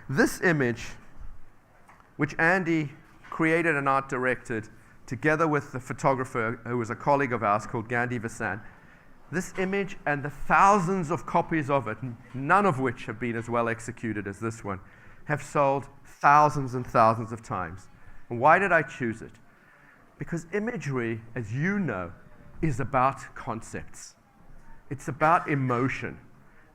This image, which Andy created and art directed, together with the photographer who was a colleague of ours called Gandhi Vasan, this image and the thousands of copies of it, none of which have been as well executed as this one, have sold thousands and thousands of times. And why did I choose it? Because imagery, as you know, is about concepts. It's about emotion.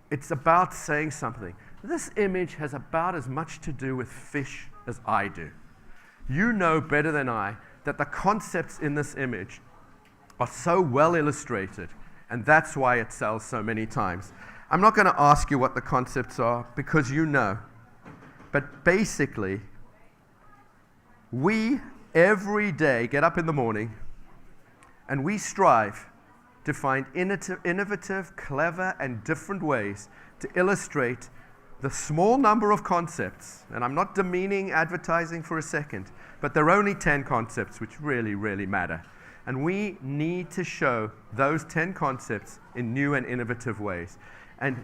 It's about saying something. This image has about as much to do with fish as I do. You know better than I that the concepts in this image are so well illustrated, and that's why it sells so many times. I'm not going to ask you what the concepts are because you know. But basically, we every day get up in the morning and we strive to find innovative, clever, and different ways to illustrate the small number of concepts. And I'm not demeaning advertising for a second, but there are only 10 concepts which really, really matter. And we need to show those 10 concepts in new and innovative ways. And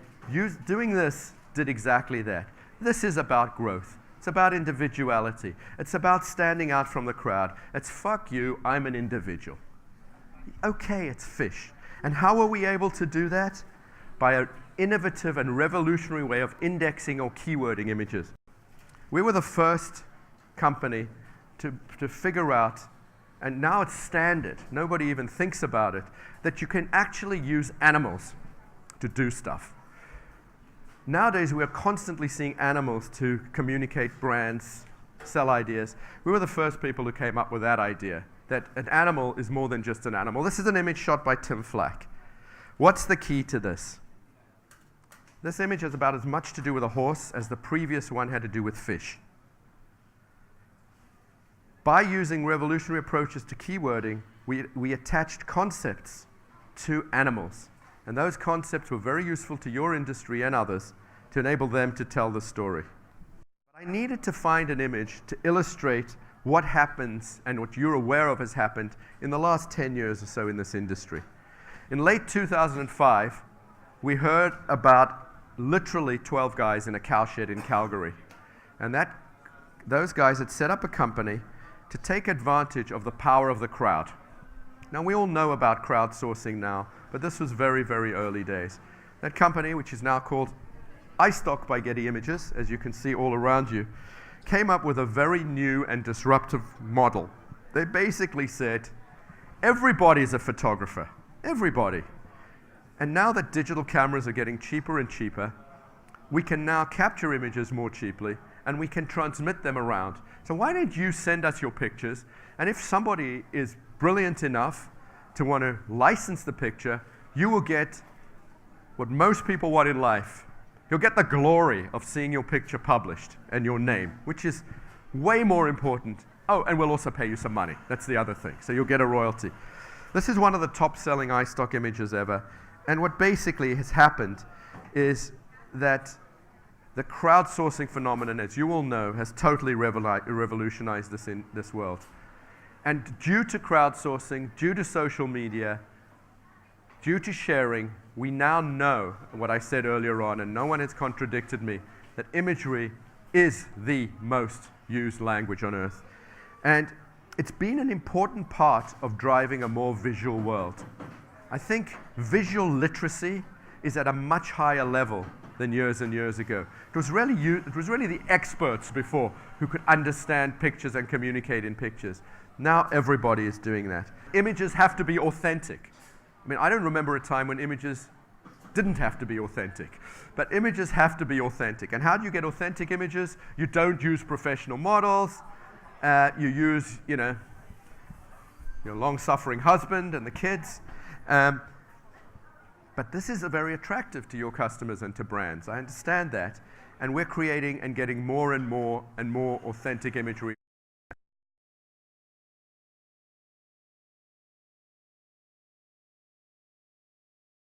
doing this did exactly that. This is about growth. It's about individuality. It's about standing out from the crowd. It's fuck you, I'm an individual. Okay, it's fish. And how are we able to do that? By an innovative and revolutionary way of indexing or keywording images. We were the first company to figure out, and now it's standard, nobody even thinks about it, that you can actually use animals to do stuff. Nowadays, we are constantly seeing animals to communicate brands, sell ideas. We were the first people who came up with that idea, that an animal is more than just an animal. This is an image shot by Tim Flack. What's the key to this? This image has about as much to do with a horse as the previous one had to do with fish. By using revolutionary approaches to keywording, we attached concepts to animals. And those concepts were very useful to your industry and others to enable them to tell the story. But I needed to find an image to illustrate what happens and what you're aware of has happened in the last 10 years or so in this industry. In late 2005, we heard about literally 12 guys in a cowshed in Calgary. And those guys had set up a company to take advantage of the power of the crowd. Now, we all know about crowdsourcing now, but this was very, very early days. That company, which is now called iStock by Getty Images, as you can see all around you, came up with a very new and disruptive model. They basically said, everybody's a photographer, everybody. And now that digital cameras are getting cheaper and cheaper, we can now capture images more cheaply, and we can transmit them around. So why don't you send us your pictures, and if somebody is brilliant enough to want to license the picture, you will get what most people want in life. You'll get the glory of seeing your picture published and your name, which is way more important. Oh, and we'll also pay you some money. That's the other thing. So you'll get a royalty. This is one of the top-selling iStock images ever. And what basically has happened is that the crowdsourcing phenomenon, as you all know, has totally revolutionized this world. And due to crowdsourcing, due to social media, due to sharing, we now know what I said earlier on, and no one has contradicted me, that imagery is the most used language on earth. And it's been an important part of driving a more visual world. I think visual literacy is at a much higher level than years and years ago. It was really the experts before who could understand pictures and communicate in pictures. Now everybody is doing that. Images have to be authentic. I mean, I don't remember a time when images didn't have to be authentic. But images have to be authentic. And how do you get authentic images? You don't use professional models. You use, your long-suffering husband and the kids. But this is very attractive to your customers and to brands. I understand that. And we're creating and getting more and more authentic imagery.